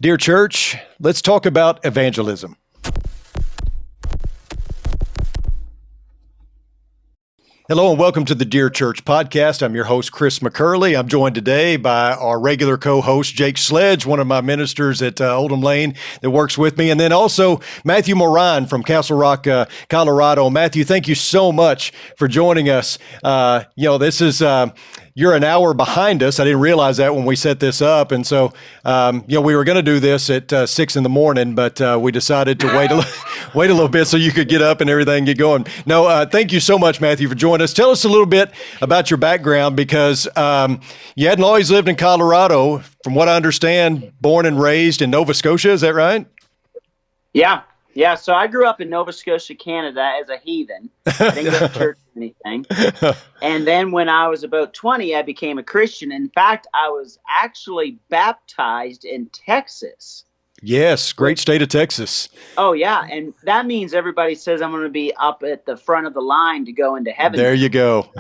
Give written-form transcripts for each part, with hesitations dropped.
Dear church, let's talk about evangelism. Hello and welcome to the Dear Church podcast. I'm your host, Chris McCurley. I'm joined today by our regular co-host, Jake Sledge, one of my ministers at Oldham Lane that works with me, and then also Matthew Moran from Castle Rock, Colorado. Matthew, thank you so much for joining us. This is you're an hour behind us. I didn't realize that when we set this up, and so we were going to do this at 6 in the morning, but we decided to wait a little bit so you could get up and everything get going. No, thank you so much, Matthew, for joining us. Tell us a little bit about your background, because you hadn't always lived in Colorado. From what I understand, born and raised in Nova Scotia. Is that right? Yeah. So I grew up in Nova Scotia, Canada as a heathen. I didn't go to church or anything. And then when I was about 20, I became a Christian. In fact, I was actually baptized in Texas. Yes, great state of Texas. Oh, yeah. And that means everybody says I'm going to be up at the front of the line to go into heaven. There you go.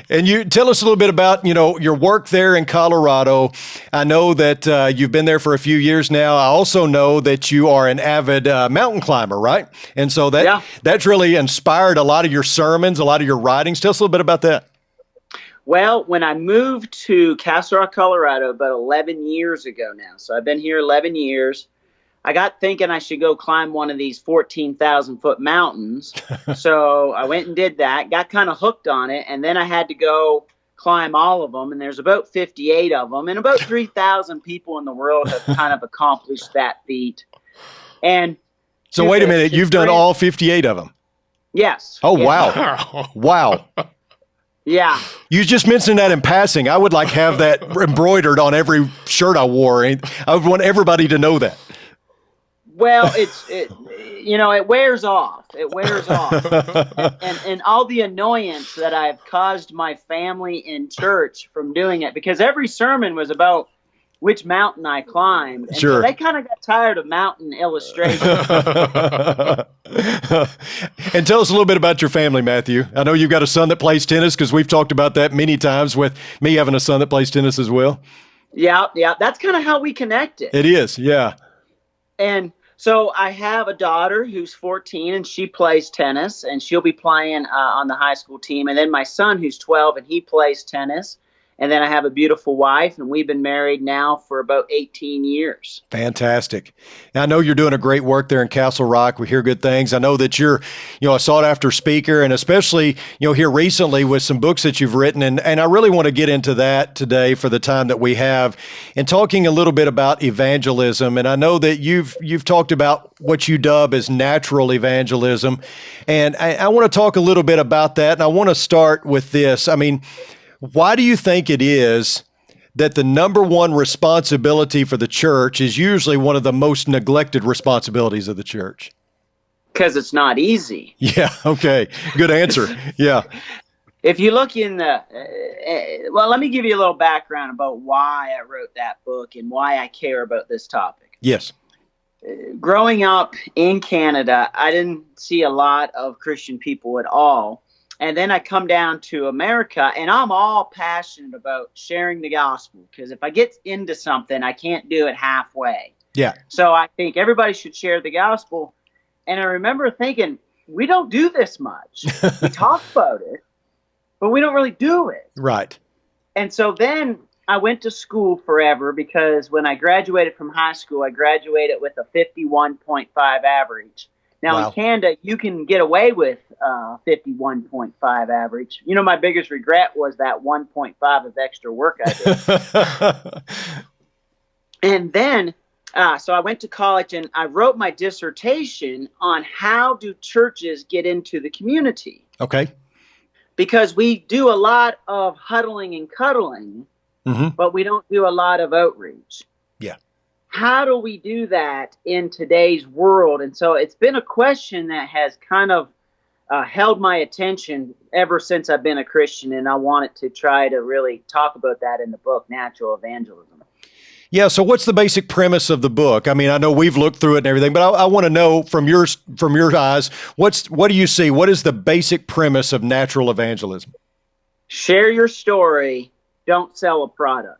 And you tell us a little bit about, your work there in Colorado. I know that you've been there for a few years now. I also know that you are an avid mountain climber, right? And so that's really inspired a lot of your sermons, a lot of your writings. Tell us a little bit about that. Well, when I moved to Castle Rock, Colorado about 11 years ago now, so I've been here 11 years, I got thinking I should go climb one of these 14,000-foot mountains. So I went and did that, got kind of hooked on it, and then I had to go climb all of them, and there's about 58 of them, and about 3,000 people in the world have kind of accomplished that feat. And so wait a minute, you've done all 58 of them? Yes. Oh, yes. Wow. Wow. Yeah. You just mentioned that in passing. I would have that embroidered on every shirt I wore. I would want everybody to know that. Well, it wears off. It wears off. And all the annoyance that I've caused my family in church from doing it, because every sermon was about which mountain I climbed. And sure. So they kind of got tired of mountain illustrations. And tell us a little bit about your family, Matthew. I know you've got a son that plays tennis, because we've talked about that many times with me having a son that plays tennis as well. Yeah. That's kind of how we connected. It is, yeah. And so I have a daughter who's 14, and she plays tennis, and she'll be playing on the high school team. And then my son, who's 12, and he plays tennis. And then I have a beautiful wife, and we've been married now for about 18 years. Fantastic. And I know you're doing a great work there in Castle Rock. We hear good things. I know that you're, a sought-after speaker, and especially, here recently with some books that you've written. And I really want to get into that today for the time that we have, and talking a little bit about evangelism. And I know that you've talked about what you dub as natural evangelism. And I want to talk a little bit about that. And I want to start with this. I mean, why do you think it is that the number one responsibility for the church is usually one of the most neglected responsibilities of the church? Because it's not easy. Yeah, okay. Good answer. Yeah. If you look in let me give you a little background about why I wrote that book and why I care about this topic. Yes. Growing up in Canada, I didn't see a lot of Christian people at all. And then I come down to America, and I'm all passionate about sharing the gospel, because if I get into something, I can't do it halfway. Yeah. So I think everybody should share the gospel. And I remember thinking, we don't do this much. We talk about it, but we don't really do it. Right. And so then I went to school forever, because when I graduated from high school, I graduated with a 51.5 average. Now, wow. In Canada, you can get away with 51.5 average. My biggest regret was that 1.5 of extra work I did. And then, so I went to college, and I wrote my dissertation on how do churches get into the community. Okay. Because we do a lot of huddling and cuddling, but we don't do a lot of outreach. Yeah. How do we do that in today's world? And so it's been a question that has kind of held my attention ever since I've been a Christian, and I wanted to try to really talk about that in the book, Natural Evangelism. Yeah, so what's the basic premise of the book? I mean, I know we've looked through it and everything, but I want to know from your eyes, what do you see? What is the basic premise of natural evangelism? Share your story, don't sell a product.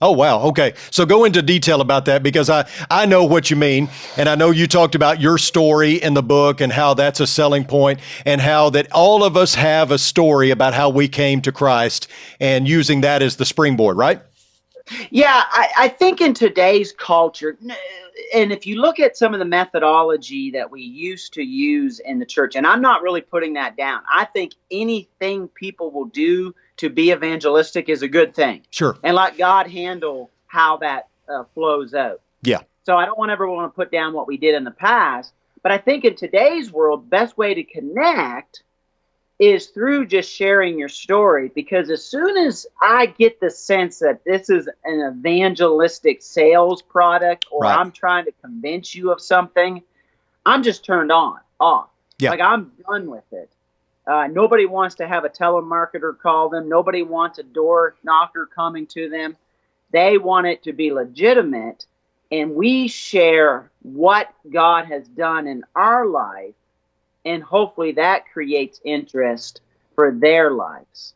Oh, wow. Okay. So go into detail about that because I know what you mean. And I know you talked about your story in the book and how that's a selling point and how that all of us have a story about how we came to Christ and using that as the springboard, right? Yeah, I think in today's culture, and if you look at some of the methodology that we used to use in the church, and I'm not really putting that down. I think anything people will do to be evangelistic is a good thing. Sure. And let God handle how that flows out. Yeah. So I don't want everyone to put down what we did in the past, but I think in today's world, the best way to connect is through just sharing your story, because as soon as I get the sense that this is an evangelistic sales product or Right. I'm trying to convince you of something, I'm just turned off. Yeah. Like I'm done with it. Nobody wants to have a telemarketer call them. Nobody wants a door knocker coming to them. They want it to be legitimate, and we share what God has done in our life, and hopefully that creates interest for their lives.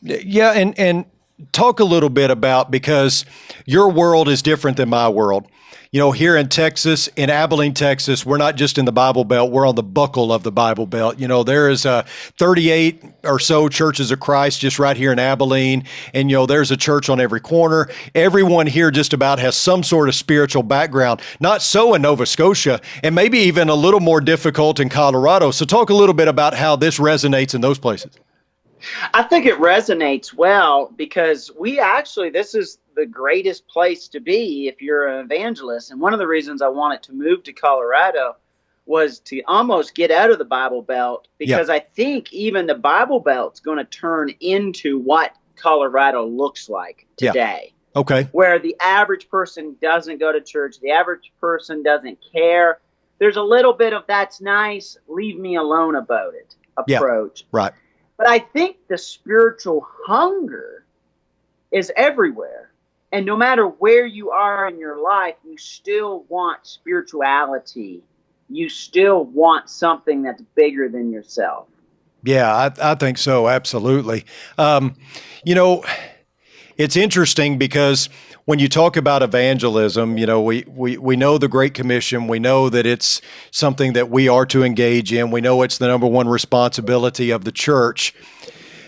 Yeah, and talk a little bit about, because your world is different than my world. You know, here in Texas, in Abilene, Texas, we're not just in the Bible Belt, we're on the buckle of the Bible Belt. You know, there is 38 or so churches of Christ just right here in Abilene. And, you know, there's a church on every corner. Everyone here just about has some sort of spiritual background. Not so in Nova Scotia, and maybe even a little more difficult in Colorado. So talk a little bit about how this resonates in those places. I think it resonates well because this is the greatest place to be if you're an evangelist. And one of the reasons I wanted to move to Colorado was to almost get out of the Bible Belt, because I think even the Bible Belt's going to turn into what Colorado looks like today. Yeah. Okay. Where the average person doesn't go to church, the average person doesn't care. There's a little bit of that's nice, leave me alone about it approach. Yeah. Right. But I think the spiritual hunger is everywhere. And no matter where you are in your life, you still want spirituality. You still want something that's bigger than yourself. Yeah, I think so. Absolutely. You know, it's interesting because when you talk about evangelism, you know, we know the Great Commission. We know that it's something that we are to engage in. We know it's the number one responsibility of the church.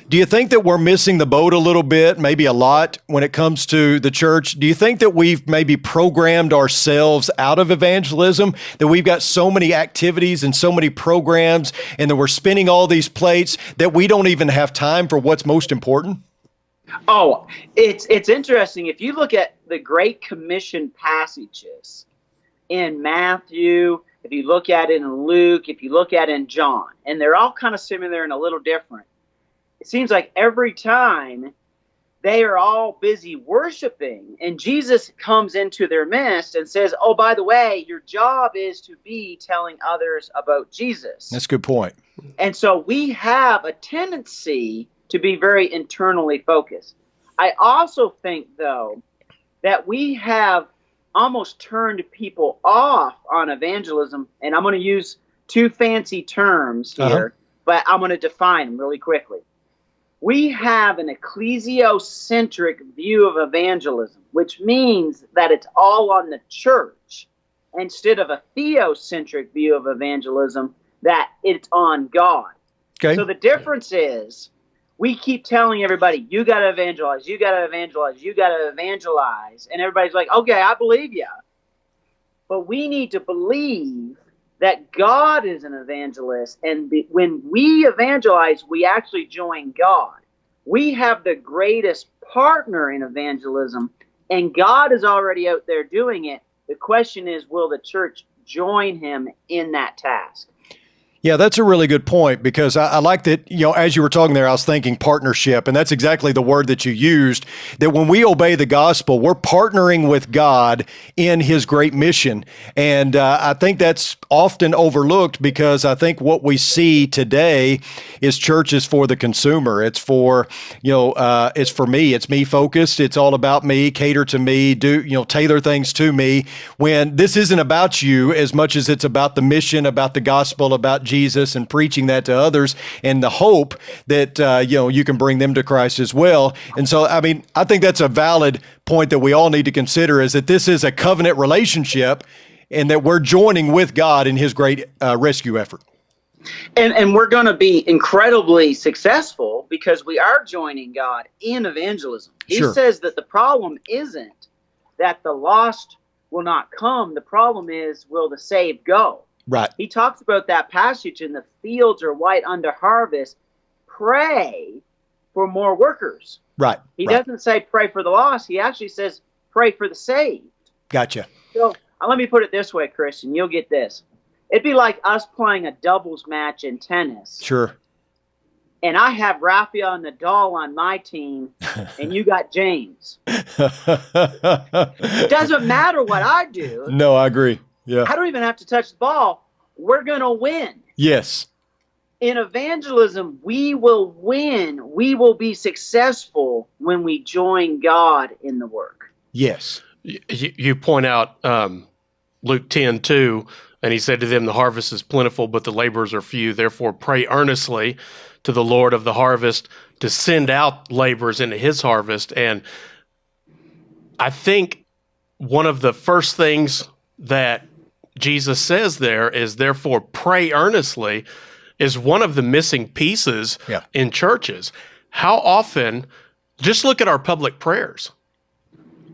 Do you think that we're missing the boat a little bit, maybe a lot, when it comes to the church? Do you think that we've maybe programmed ourselves out of evangelism, that we've got so many activities and so many programs, and that we're spinning all these plates that we don't even have time for what's most important? Oh, it's interesting. If you look at the Great Commission passages in Matthew, if you look at it in Luke, if you look at it in John, and they're all kind of similar and a little different. It seems like every time they are all busy worshiping, and Jesus comes into their midst and says, oh, by the way, your job is to be telling others about Jesus. That's a good point. And so we have a tendency to be very internally focused. I also think, though, that we have almost turned people off on evangelism, and I'm going to use two fancy terms here, but I'm going to define them really quickly. We have an ecclesiocentric view of evangelism, which means that it's all on the church, instead of a theocentric view of evangelism, that it's on God. Okay. So the difference is we keep telling everybody, you got to evangelize, you got to evangelize, you got to evangelize. And everybody's like, okay, I believe you. But we need to believe that God is an evangelist, and when we evangelize, we actually join God. We have the greatest partner in evangelism, and God is already out there doing it. The question is, will the church join him in that task? Yeah, that's a really good point, because I like that, you know, as you were talking there, I was thinking partnership, and that's exactly the word that you used, that when we obey the gospel, we're partnering with God in his great mission. And I think that's often overlooked, because I think what we see today is churches for the consumer. It's for, it's for me. It's me focused. It's all about me, cater to me, tailor things to me, when this isn't about you as much as it's about the mission, about the gospel, about Jesus and preaching that to others, and the hope that you can bring them to Christ as well. And so, I mean, I think that's a valid point that we all need to consider, is that this is a covenant relationship, and that we're joining with God in His great rescue effort. And we're going to be incredibly successful because we are joining God in evangelism. He says that the problem isn't that the lost will not come. The problem is, will the saved go? Right. He talks about that passage in the fields are white unto harvest. Pray for more workers. Right. He doesn't say pray for the lost. He actually says pray for the saved. Gotcha. So let me put it this way, Christian. You'll get this. It'd be like us playing a doubles match in tennis. Sure. And I have Rafael Nadal on my team, and you got James. It doesn't matter what I do. No, I agree. Yeah. I don't even have to touch the ball. We're going to win. Yes. In evangelism, we will win. We will be successful when we join God in the work. Yes. You point out Luke 10:2, and he said to them, the harvest is plentiful, but the laborers are few. Therefore, pray earnestly to the Lord of the harvest to send out laborers into his harvest. And I think one of the first things that Jesus says there is, therefore, pray earnestly, is one of the missing pieces in churches. How often, just look at our public prayers.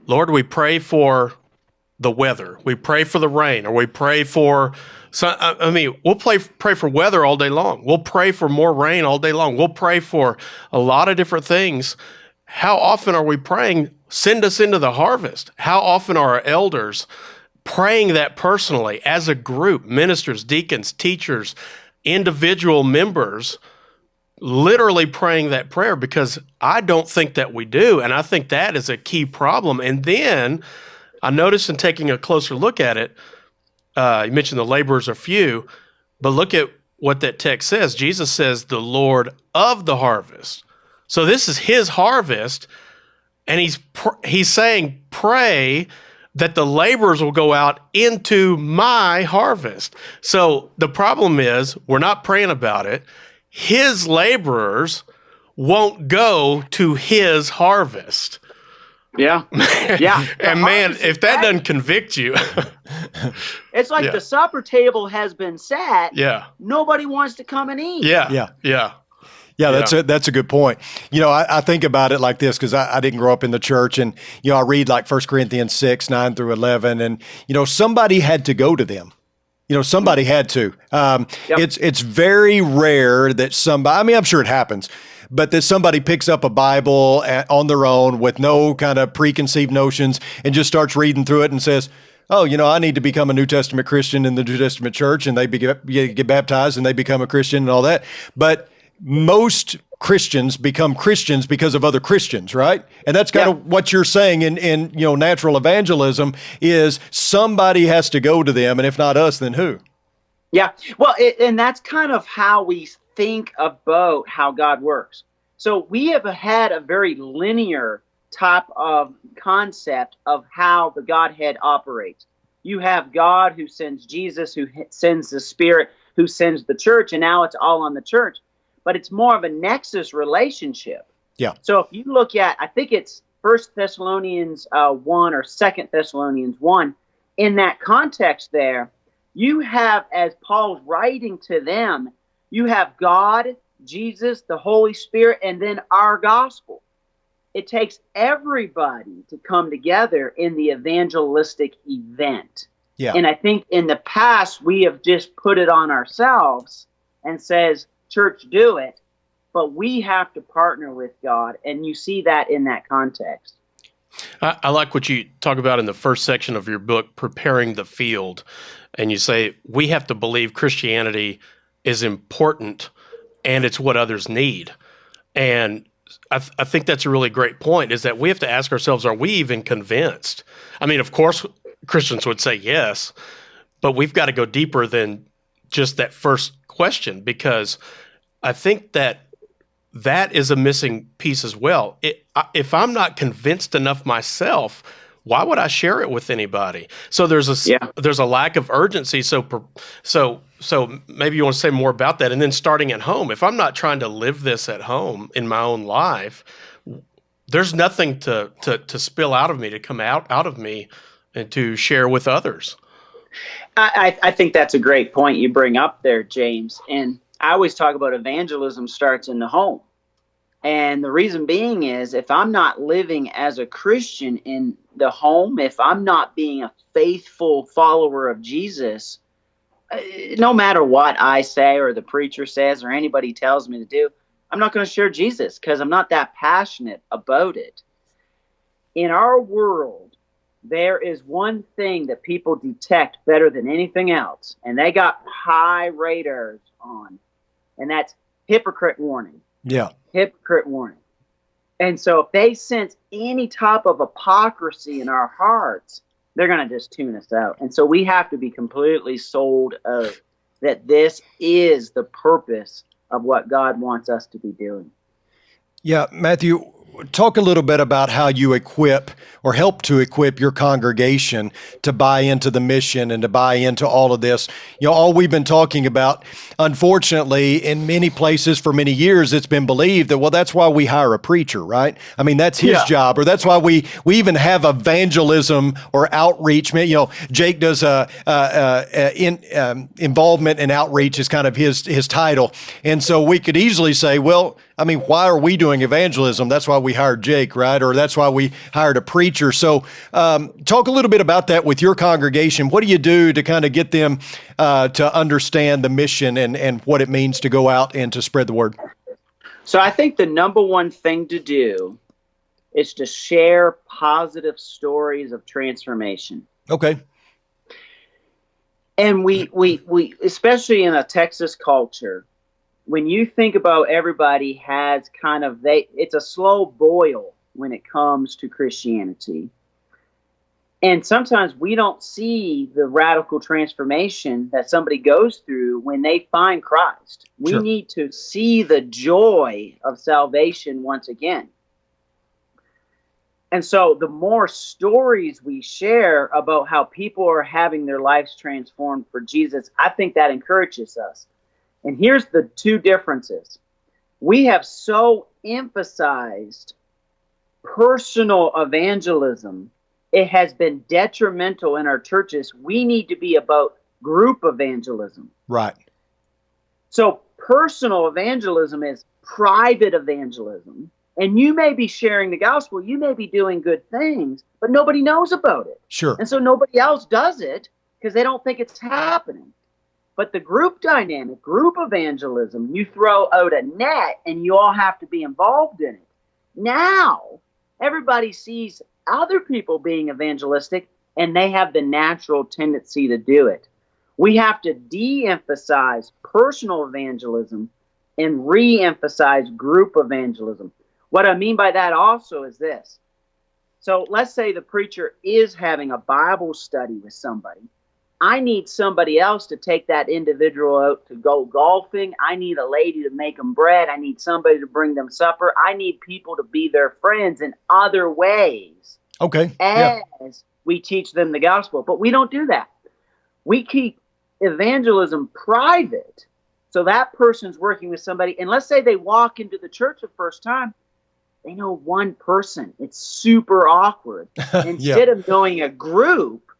Lord, we pray for the weather. We pray for the rain, or we pray for, we'll pray for weather all day long. We'll pray for more rain all day long. We'll pray for a lot of different things. How often are we praying, send us into the harvest? How often are our elders praying that personally as a group, ministers, deacons, teachers, individual members, literally praying that prayer? Because I don't think that we do, and I think that is a key problem. And then I noticed in taking a closer look at it, you mentioned the laborers are few, but look at what that text says. Jesus says, the Lord of the harvest. So this is his harvest, and he's saying, pray that the laborers will go out into my harvest. So the problem is, we're not praying about it. His laborers won't go to his harvest. Yeah. Yeah. And man, if that doesn't convict you. It's like the supper table has been set. Yeah. Nobody wants to come and eat. Yeah. That's a good point. I think about it like this, because I didn't grow up in the church, and I read like 1 Corinthians 6, 9 through 11, and somebody had to go to them. Somebody had to. It's very rare that somebody, I mean, I'm sure it happens, but that somebody picks up a Bible on their own with no kind of preconceived notions and just starts reading through it and says, oh, I need to become a New Testament Christian in the New Testament church, and they get baptized and they become a Christian and all that. But most Christians become Christians because of other Christians, right? And that's kind of what you're saying in natural evangelism, is somebody has to go to them, and if not us, then who? Yeah. Well, and that's kind of how we think about how God works. So we have had a very linear type of concept of how the Godhead operates. You have God who sends Jesus, who sends the Spirit, who sends the church, and now it's all on the church. But it's more of a nexus relationship. Yeah. So if you look at, I think it's 1 Thessalonians 1 or 2 Thessalonians 1, in that context there, you have, as Paul's writing to them, you have God, Jesus, the Holy Spirit, and then our gospel. It takes everybody to come together in the evangelistic event. Yeah. And I think in the past, we have just put it on ourselves and says, church, do it, but we have to partner with God, and you see that in that context. I like what you talk about in the first section of your book, Preparing the Field, and you say we have to believe Christianity is important and it's what others need. And I think that's a really great point, is that we have to ask ourselves, are we even convinced? I mean, of course, Christians would say yes, but we've got to go deeper than just that first question, because I think that is a missing piece as well. If I'm not convinced enough myself, why would I share it with anybody? So there's a lack of urgency. So maybe you want to say more about that. And then starting at home, if I'm not trying to live this at home in my own life, there's nothing to spill out of me, to come out of me and to share with others. I think that's a great point you bring up there, James. And I always talk about evangelism starts in the home. And the reason being is, if I'm not living as a Christian in the home, if I'm not being a faithful follower of Jesus, no matter what I say or the preacher says or anybody tells me to do, I'm not going to share Jesus because I'm not that passionate about it. In our world, there is one thing that people detect better than anything else, and they got high radars on, and that's hypocrite warning. Yeah. Hypocrite warning. And so if they sense any type of hypocrisy in our hearts, they're going to just tune us out. And so we have to be completely sold out that this is the purpose of what God wants us to be doing. Yeah, Matthew, talk a little bit about how you equip or help to equip your congregation to buy into the mission and to buy into all of this. You know, all we've been talking about, unfortunately, in many places for many years, it's been believed that, well, that's why we hire a preacher, right? I mean, that's his job, or that's why we even have evangelism or outreach. You know, Jake does involvement and outreach is kind of his title. And so we could easily say, well, I mean, why are we doing evangelism? That's why we hired Jake, right? Or that's why we hired a preacher. So talk a little bit about that with your congregation. What do you do to kind of get them to understand the mission and what it means to go out and to spread the word? So I think the number one thing to do is to share positive stories of transformation. Okay. And we especially in a Texas culture, when you think about everybody has kind of, it's a slow boil when it comes to Christianity. And sometimes we don't see the radical transformation that somebody goes through when they find Christ. We need to see the joy of salvation once again. And so the more stories we share about how people are having their lives transformed for Jesus, I think that encourages us. And here's the two differences. We have so emphasized personal evangelism, it has been detrimental in our churches. We need to be about group evangelism. Right. So personal evangelism is private evangelism. And you may be sharing the gospel, you may be doing good things, but nobody knows about it. Sure. And so nobody else does it because they don't think it's happening. But the group dynamic, group evangelism, you throw out a net and you all have to be involved in it. Now, everybody sees other people being evangelistic and they have the natural tendency to do it. We have to de-emphasize personal evangelism and re-emphasize group evangelism. What I mean by that also is this. So let's say the preacher is having a Bible study with somebody. I need somebody else to take that individual out to go golfing. I need a lady to make them bread. I need somebody to bring them supper. I need people to be their friends in other ways. Okay. As we teach them the gospel. But we don't do that. We keep evangelism private. So that person's working with somebody. And let's say they walk into the church the first time. They know one person. It's super awkward. Instead of knowing a group,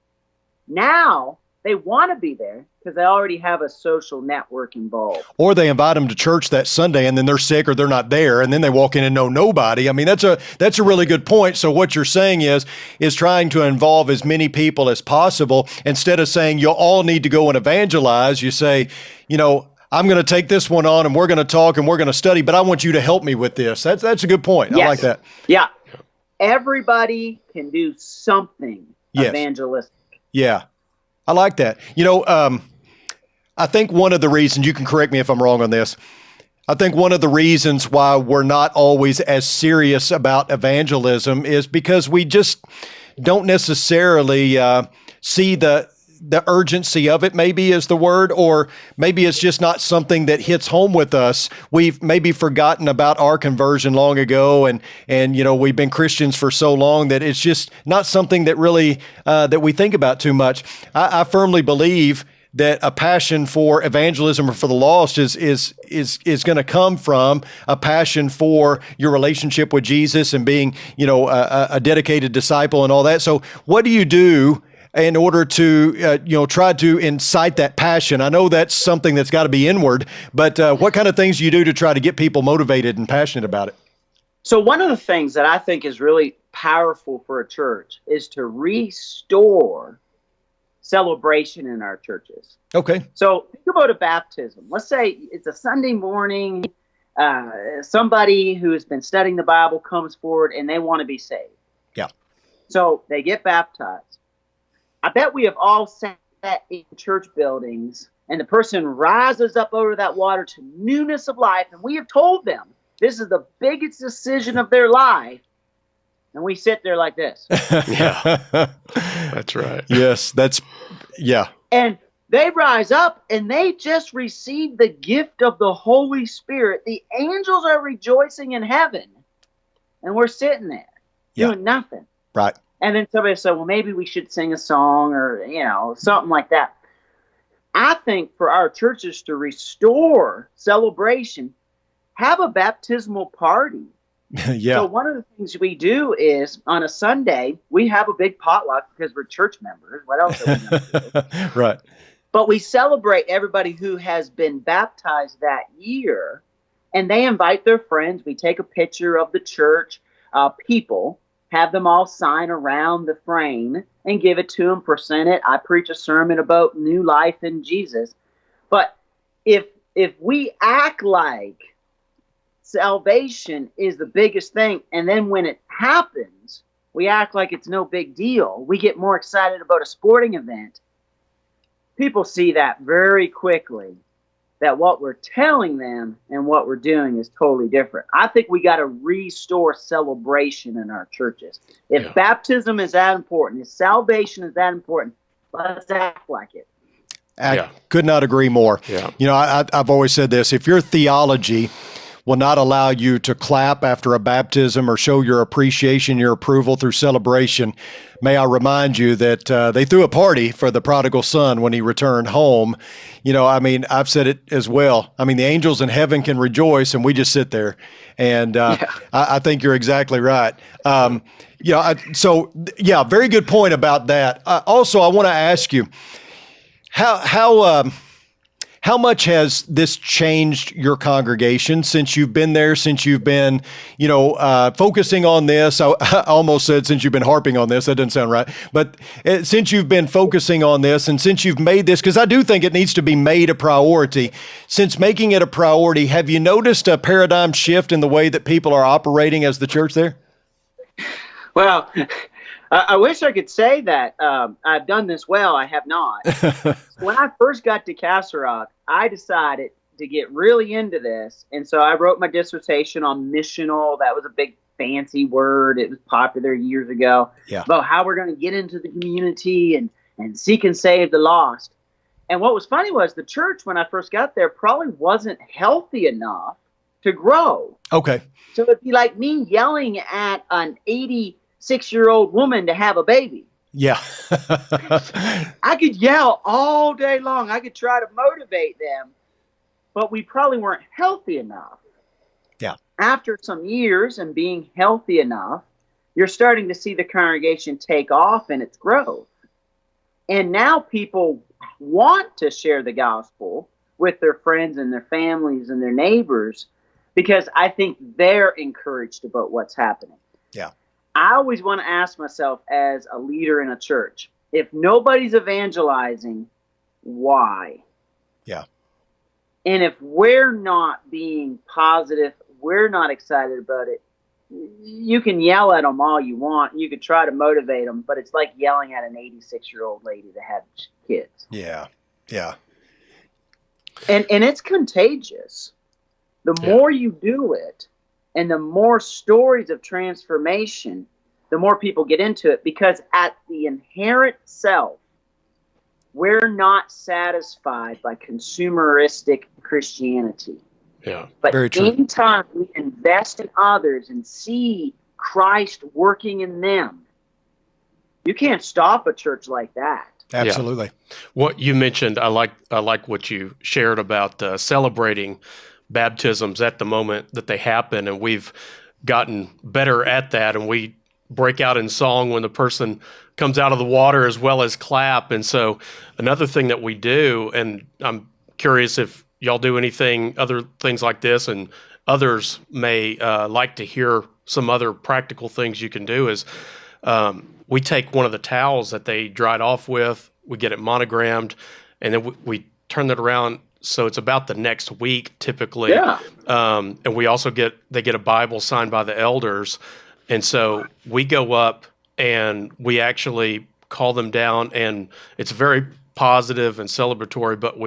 now they want to be there because they already have a social network involved. Or they invite them to church that Sunday and then they're sick or they're not there and then they walk in and know nobody. I mean, that's a really good point. So what you're saying is trying to involve as many people as possible. Instead of saying you all need to go and evangelize, you say, you know, I'm going to take this one on and we're going to talk and we're going to study, but I want you to help me with this. That's a good point. Yes. I like that. Yeah. Everybody can do something evangelistic. Yeah. I like that. You know, I think one of the reasons, you can correct me if I'm wrong on this, I think one of the reasons why we're not always as serious about evangelism is because we just don't necessarily see the the urgency of it maybe is the word, or maybe it's just not something that hits home with us. We've maybe forgotten about our conversion long ago, and we've been Christians for so long that it's just not something that really that we think about too much. I firmly believe that a passion for evangelism or for the lost is going to come from a passion for your relationship with Jesus and being, a dedicated disciple and all that. So what do you do in order to, try to incite that passion? I know that's something that's got to be inward, but what kind of things do you do to try to get people motivated and passionate about it? So one of the things that I think is really powerful for a church is to restore celebration in our churches. Okay. So think about a baptism. Let's say it's a Sunday morning. Somebody who has been studying the Bible comes forward and they want to be saved. Yeah. So they get baptized. I bet we have all sat in church buildings and the person rises up over that water to newness of life, and we have told them this is the biggest decision of their life. And we sit there like this. Yeah, that's right. Yes, yeah. And they rise up and they just received the gift of the Holy Spirit. The angels are rejoicing in heaven. And we're sitting there doing nothing. Right. And then somebody said, well, maybe we should sing a song or, something like that. I think for our churches to restore celebration, have a baptismal party. Yeah. So one of the things we do is on a Sunday, we have a big potluck because we're church members. What else are we going to do? Right. But we celebrate everybody who has been baptized that year, and they invite their friends. We take a picture of the church people, have them all sign around the frame and give it to them, present it. I preach a sermon about new life in Jesus. But if we act like salvation is the biggest thing, and then when it happens, we act like it's no big deal, we get more excited about a sporting event, people see that very quickly, that what we're telling them and what we're doing is totally different. I think we got to restore celebration in our churches. If baptism is that important, if salvation is that important, let's act like it. I could not agree more. Yeah. I've always said this: if your theology will not allow you to clap after a baptism or show your appreciation, your approval through celebration, may I remind you that they threw a party for the prodigal son when he returned home. I've said it as well. The angels in heaven can rejoice, and we just sit there. And I think you're exactly right. Very good point about that. Also, I want to ask you, how much has this changed your congregation since you've been there, since you've been, focusing on this? I almost said since you've been harping on this. That doesn't sound right. But since you've been focusing on this and since you've made this, because I do think it needs to be made a priority, since making it a priority, have you noticed a paradigm shift in the way that people are operating as the church there? Well, I wish I could say that I've done this well. I have not. When I first got to Castle Rock, I decided to get really into this. And so I wrote my dissertation on missional. That was a big fancy word. It was popular years ago. About how we're going to get into the community and seek and save the lost. And what was funny was the church, when I first got there, probably wasn't healthy enough to grow. Okay. So it'd be like me yelling at an 86-year-old woman to have a baby. Yeah. I could yell all day long. I could try to motivate them, but we probably weren't healthy enough. Yeah. After some years and being healthy enough, you're starting to see the congregation take off in its growth. And now people want to share the gospel with their friends and their families and their neighbors because I think they're encouraged about what's happening. Yeah. I always want to ask myself as a leader in a church, if nobody's evangelizing, why? Yeah. And if we're not being positive, we're not excited about it, you can yell at them all you want. You could try to motivate them, but it's like yelling at an 86-year-old lady that had kids. Yeah. Yeah. And it's contagious. The more you do it, and the more stories of transformation, the more people get into it, because at the inherent self we're not satisfied by consumeristic Christianity. Yeah. But Very true. anytime we invest in others and see Christ working in them, you can't stop a church like that. Absolutely. What you mentioned, I like what you shared about celebrating baptisms at the moment that they happen, and we've gotten better at that, and we break out in song when the person comes out of the water as well as clap. And so another thing that we do, and I'm curious if y'all do anything, other things like this, and others may like to hear some other practical things you can do, is we take one of the towels that they dried off with, we get it monogrammed, and then we turn that around so it's about the next week typically. Yeah. And we also get a Bible signed by the elders. And so we go up and we actually call them down, and it's very positive and celebratory, but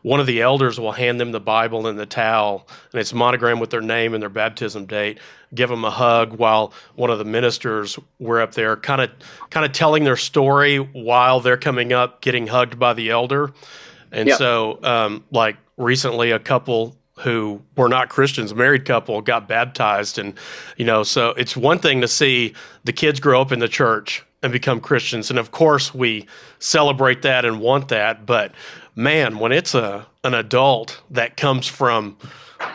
one of the elders will hand them the Bible and the towel, and it's monogrammed with their name and their baptism date, give them a hug while one of the ministers were up there kind of telling their story while they're coming up, getting hugged by the elder. And so like recently a couple who were not Christians, a married couple, got baptized. And, so it's one thing to see the kids grow up in the church and become Christians. And of course we celebrate that and want that. But man, when it's an adult that comes from,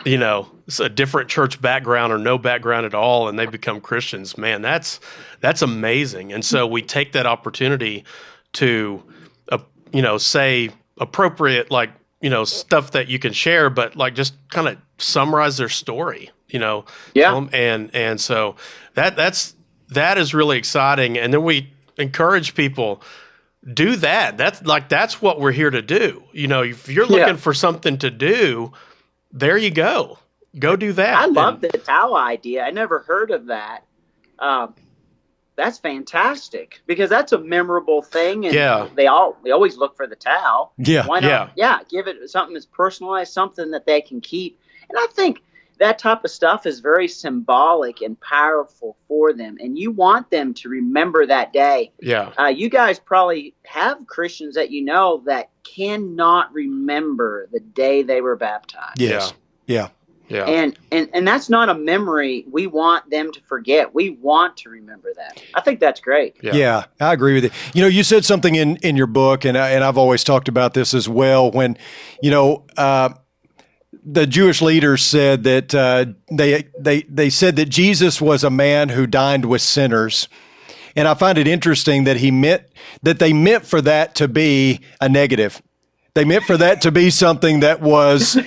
a different church background or no background at all, and they become Christians, man, that's amazing. And so we take that opportunity to, say appropriate, stuff that you can share, but just kind of summarize their story, and so that is really exciting. And then we encourage people, do that. That's what we're here to do. If you're looking for something to do, there you go. Go do that. I love the towel idea. I never heard of that. That's fantastic, because that's a memorable thing, and we always look for the towel. Yeah. Why not? Yeah, give it something that's personalized, something that they can keep. And I think that type of stuff is very symbolic and powerful for them, and you want them to remember that day. Yeah. You guys probably have Christians that that cannot remember the day they were baptized. Yes. Yeah. Yeah. And that's not a memory we want them to forget. We want to remember that. I think that's great. Yeah, I agree with you. You said something in your book, and I've always talked about this as well, when, the Jewish leaders said that they said that Jesus was a man who dined with sinners. And I find it interesting that they meant for that to be a negative. They meant for that to be something that was, an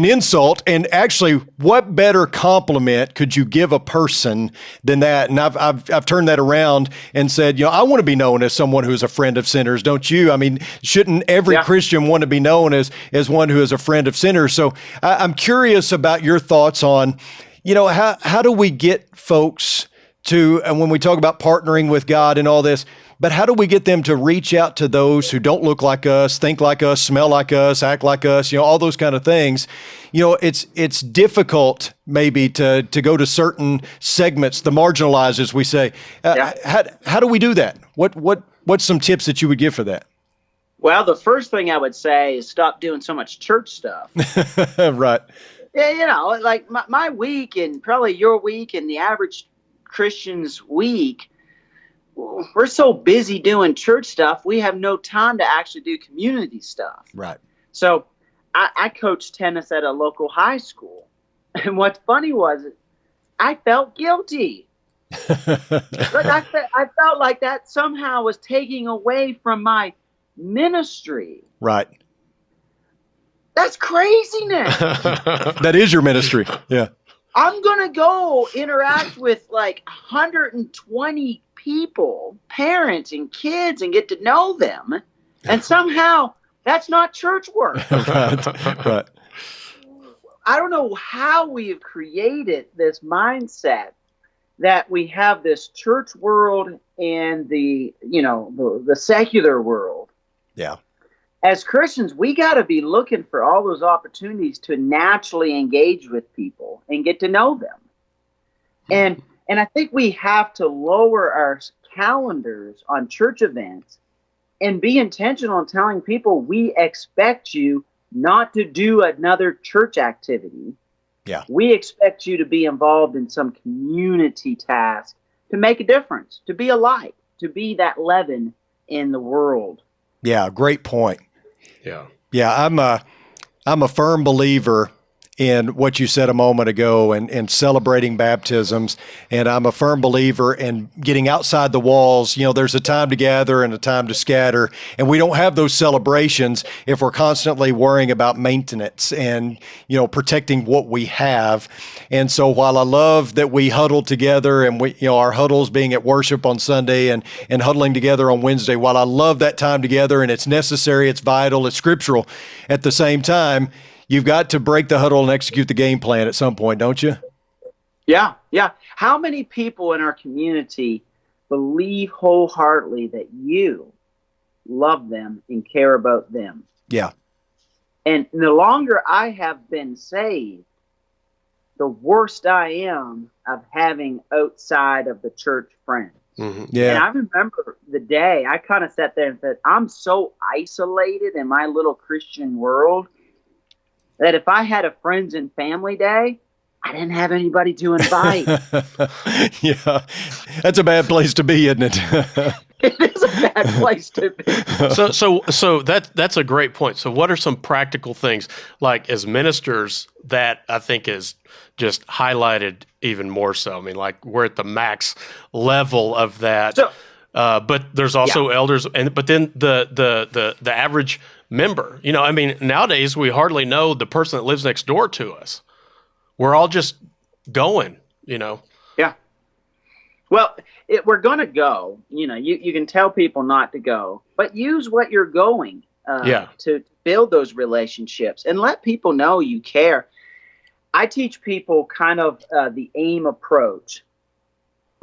insult. And actually, what better compliment could you give a person than that? And I've turned that around and said, I want to be known as someone who is a friend of sinners, don't you? I mean, shouldn't every Christian want to be known as one who is a friend of sinners? So I'm curious about your thoughts on, how do we get folks to, and when we talk about partnering with God and all this, but how do we get them to reach out to those who don't look like us, think like us, smell like us, act like us, all those kind of things? It's difficult maybe to go to certain segments, the marginalized, as we say. How do we do that? What's some tips that you would give for that? Well, the first thing I would say is stop doing so much church stuff. Right. Yeah, like my week and probably your week and the average Christian's week, we're so busy doing church stuff, we have no time to actually do community stuff. Right. So I coached tennis at a local high school. And what's funny was I felt guilty. I felt like that somehow was taking away from my ministry. Right. That's craziness. That is your ministry. Yeah. I'm going to go interact with 120 people, parents and kids, and get to know them. And somehow that's not church work. Right. I don't know how we have created this mindset that we have this church world and the secular world. Yeah. As Christians, we got to be looking for all those opportunities to naturally engage with people and get to know them. And I think we have to lower our calendars on church events and be intentional in telling people we expect you not to do another church activity. Yeah. We expect you to be involved in some community task to make a difference, to be a light, to be that leaven in the world. Yeah, great point. Yeah. Yeah, I'm a firm believer in what you said a moment ago and celebrating baptisms. And I'm a firm believer in getting outside the walls. You know, there's a time to gather and a time to scatter. And we don't have those celebrations if we're constantly worrying about maintenance and, you know, protecting what we have. And so while I love that we huddle together and we, you know, our huddles being at worship on Sunday and huddling together on Wednesday, while I love that time together and it's necessary, it's vital, it's scriptural, at the same time, you've got to break the huddle and execute the game plan at some point, don't you? Yeah, yeah. How many people in our community believe wholeheartedly that you love them and care about them? Yeah. And the longer I have been saved, the worse I am of having outside of the church friends. Mm-hmm. Yeah. And I remember the day I kind of sat there and said, I'm so isolated in my little Christian world that if I had a friends and family day, I didn't have anybody to invite. Yeah, that's a bad place to be, isn't it? It is a bad place to be. So that's a great point. So what are some practical things, like as ministers, that I think is just highlighted even more so? I mean, like we're at the max level of that. So, but there's also elders, but then the average member. You know, I mean, nowadays we hardly know the person that lives next door to us. We're all just going, you know. Yeah. Well, we're going to go. You know, you can tell people not to go, but use what you're going to build those relationships and let people know you care. I teach people kind of the AIM approach.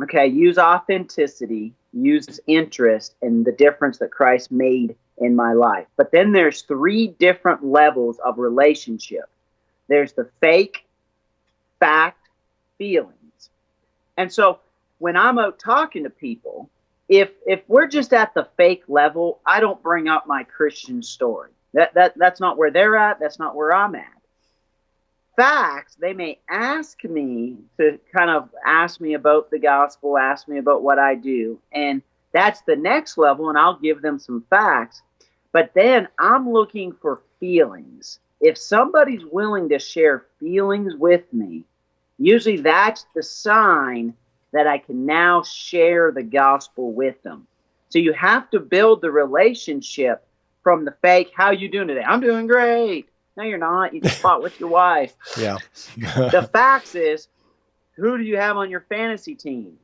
Okay, use authenticity, use interest, and the difference that Christ made in my life. But then there's 3 different levels of relationship. There's the fake, fact, feelings. And so when I'm out talking to people, if we're just at the fake level, I don't bring up my Christian story. That's not where they're at. That's not where I'm at. Facts, they may ask me to kind of ask me about the gospel, ask me about what I do. And that's the next level, and I'll give them some facts. But then I'm looking for feelings. If somebody's willing to share feelings with me, usually that's the sign that I can now share the gospel with them. So you have to build the relationship from the fake, how you doing today? I'm doing great. No, you're not. You just fought with your wife. Yeah. The facts is, who do you have on your fantasy team?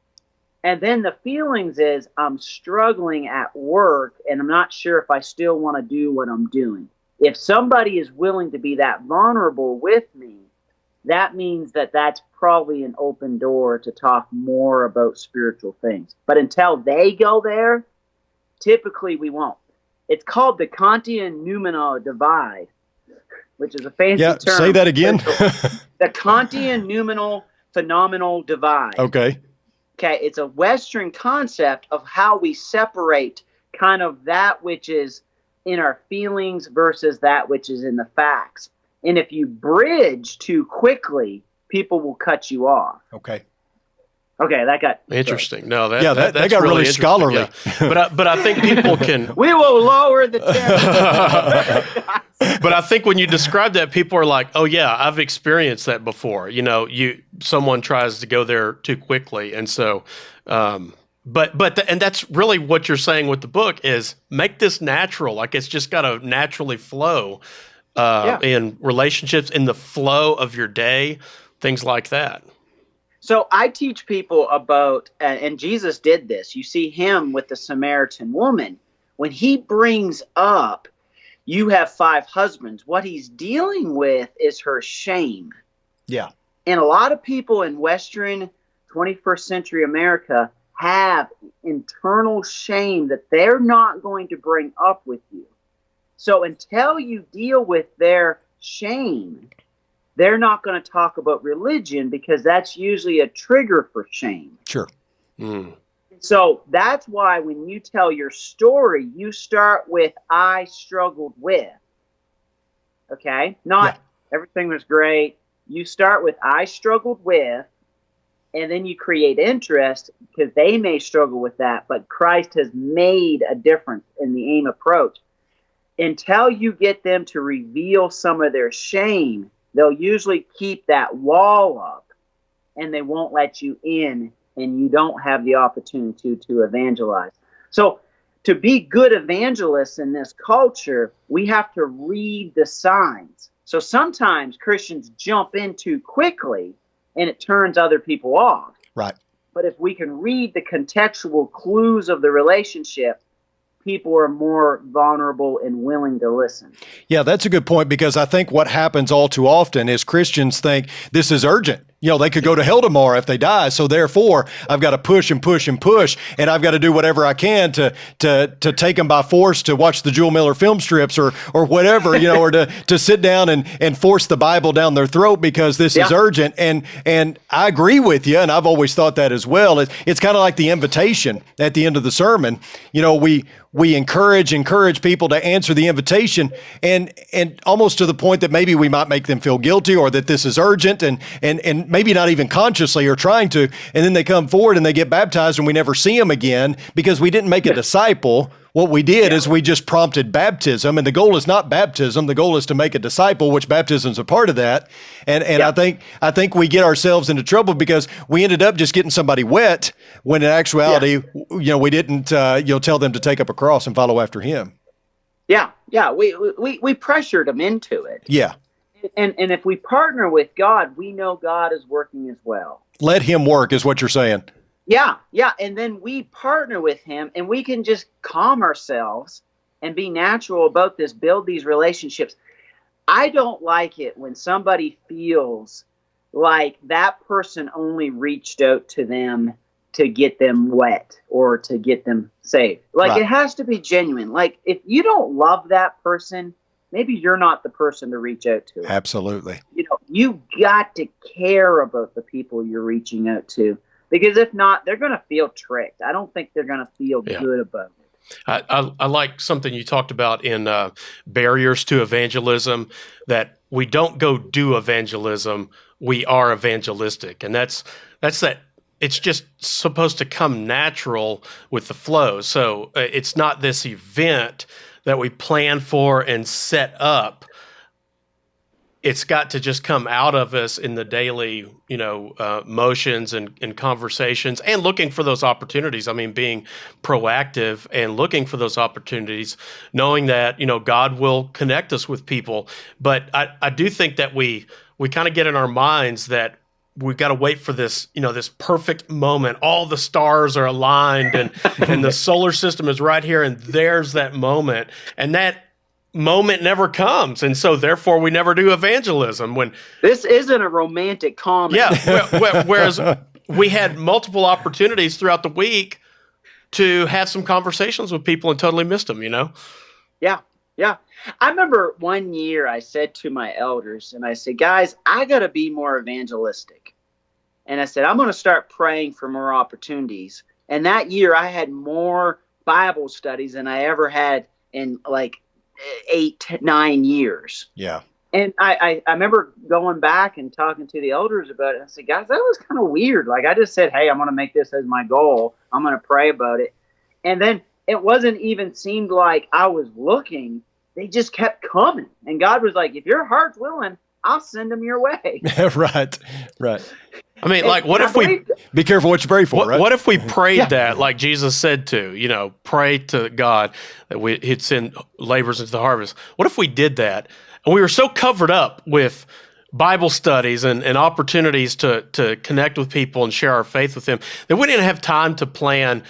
And then the feelings is, I'm struggling at work and I'm not sure if I still want to do what I'm doing. If somebody is willing to be that vulnerable with me, that means that that's probably an open door to talk more about spiritual things. But until they go there, typically we won't. It's called the Kantian Noumenal divide, which is a fancy term. Say that again. The Kantian Noumenal phenomenal divide. Okay. Okay, it's a Western concept of how we separate kind of that which is in our feelings versus that which is in the facts. And if you bridge too quickly, people will cut you off. Okay. Okay, that got interesting. sorry. No, that that's got really interesting. scholarly. Yeah. But I think people can. We will lower the tempo. But I think when you describe that, people are like, "Oh yeah, I've experienced that before." You know, someone tries to go there too quickly, and so, and that's really what you're saying with the book is make this natural. Like it's just got to naturally flow in relationships, in the flow of your day, things like that. So I teach people about, and Jesus did this. You see him with the Samaritan woman. When he brings up, you have 5 husbands, what he's dealing with is her shame. Yeah. And a lot of people in Western 21st century America have internal shame that they're not going to bring up with you. So until you deal with their shame, they're not going to talk about religion because that's usually a trigger for shame. Sure. Mm. So that's why when you tell your story, you start with I struggled with. Okay? Not everything was great. You start with I struggled with, and then you create interest because they may struggle with that, but Christ has made a difference in the AIM approach. Until you get them to reveal some of their shame, they'll usually keep that wall up and they won't let you in, and you don't have the opportunity to evangelize. So to be good evangelists in this culture, we have to read the signs. So sometimes Christians jump in too quickly and it turns other people off. Right. But if we can read the contextual clues of the relationship, people are more vulnerable and willing to listen. Yeah, that's a good point, because I think what happens all too often is Christians think this is urgent. You know, they could go to hell tomorrow if they die. So therefore, I've got to push and push and push, and I've got to do whatever I can to take them by force to watch the Jewel Miller film strips or whatever, you know, or to sit down and force the Bible down their throat because this is urgent. And I agree with you, and I've always thought that as well. It's kind of like the invitation at the end of the sermon. You know, we encourage people to answer the invitation, and almost to the point that maybe we might make them feel guilty or that this is urgent, and maybe not even consciously or trying to, and then they come forward and they get baptized and we never see them again because we didn't make a disciple. What we did is we just prompted baptism, and the goal is not baptism. The goal is to make a disciple, which baptism is a part of that. And I think we get ourselves into trouble because we ended up just getting somebody wet when in actuality, you know, we didn't tell them to take up a cross and follow after him. Yeah, we pressured them into it. Yeah. And if we partner with God, we know God is working as well. Let him work is what you're saying. Yeah. And then we partner with him, and we can just calm ourselves and be natural about this, build these relationships. I don't like it when somebody feels like that person only reached out to them to get them wet or to get them saved. Like, It has to be genuine. Like, if you don't love that person, maybe you're not the person to reach out to. Absolutely. You know, you got to care about the people you're reaching out to, because if not, they're going to feel tricked. I don't think they're going to feel good about it. I like something you talked about in barriers to evangelism, that we don't go do evangelism, we are evangelistic. And that's that. It's just supposed to come natural with the flow. So it's not this event that we plan for and set up. It's got to just come out of us in the daily, motions and conversations, and looking for those opportunities. I mean, being proactive and looking for those opportunities, knowing that, God will connect us with people. But I do think that we kind of get in our minds that we've got to wait for this, this perfect moment. All the stars are aligned and the solar system is right here, and there's that moment. And that moment never comes. And so therefore we never do evangelism. When this isn't a romantic comedy. Yeah. Whereas we had multiple opportunities throughout the week to have some conversations with people and totally missed them, Yeah. I remember one year I said to my elders, and I said, guys, I got to be more evangelistic. And I said, I'm going to start praying for more opportunities. And that year I had more Bible studies than I ever had in like 8-9 years. Yeah. And I remember going back and talking to the elders about it. I said, guys, that was kind of weird. Like, I just said, hey, I'm going to make this as my goal. I'm going to pray about it. And then it wasn't even seemed like I was looking. They just kept coming. And God was like, if your heart's willing, I'll send them your way. Right. I mean, like, what if we be careful what you pray for, right? What if we prayed that, like Jesus said to, pray to God that he'd send laborers into the harvest? What if we did that and we were so covered up with Bible studies and opportunities to connect with people and share our faith with them that we didn't have time to plan,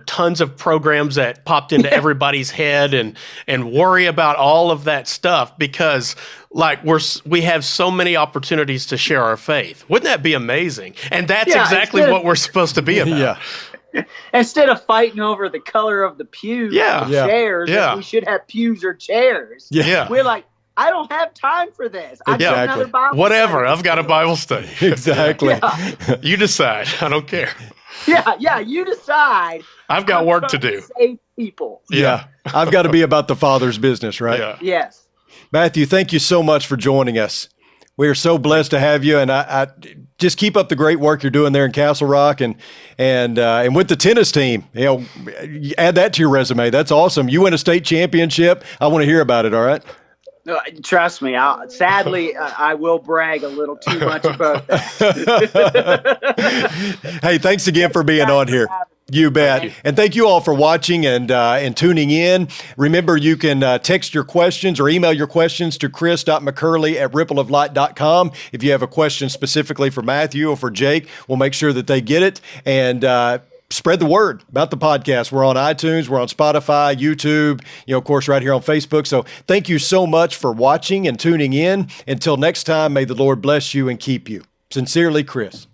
tons of programs that popped into everybody's head and worry about all of that stuff because like we have so many opportunities to share our faith. Wouldn't that be amazing? And that's exactly what we're supposed to be about. Yeah. Instead of fighting over the color of the pews or chairs, we should have pews or chairs. Yeah. We're like, I don't have time for this. I got another Bible Whatever. study. I've got a Bible study. Exactly. You decide. I don't care. Yeah, you decide. I've got I'm work to trying do. Save people. Yeah. I've got to be about the Father's business, right? Yeah. Yes. Matthew, thank you so much for joining us. We are so blessed to have you, and I just keep up the great work you're doing there in Castle Rock, and with the tennis team. You know, add that to your resume. That's awesome. You win a state championship. I want to hear about it. All right. No, trust me. Sadly, I will brag a little too much about that. Hey, thanks again for being on here. You bet. And thank you all for watching and tuning in. Remember, you can text your questions or email your questions to chris.mccurley@rippleoflight.com. If you have a question specifically for Matthew or for Jake, we'll make sure that they get it. And spread the word about the podcast. We're on iTunes, we're on Spotify, YouTube, of course, right here on Facebook. So thank you so much for watching and tuning in. Until next time, may the Lord bless you and keep you. Sincerely, Chris.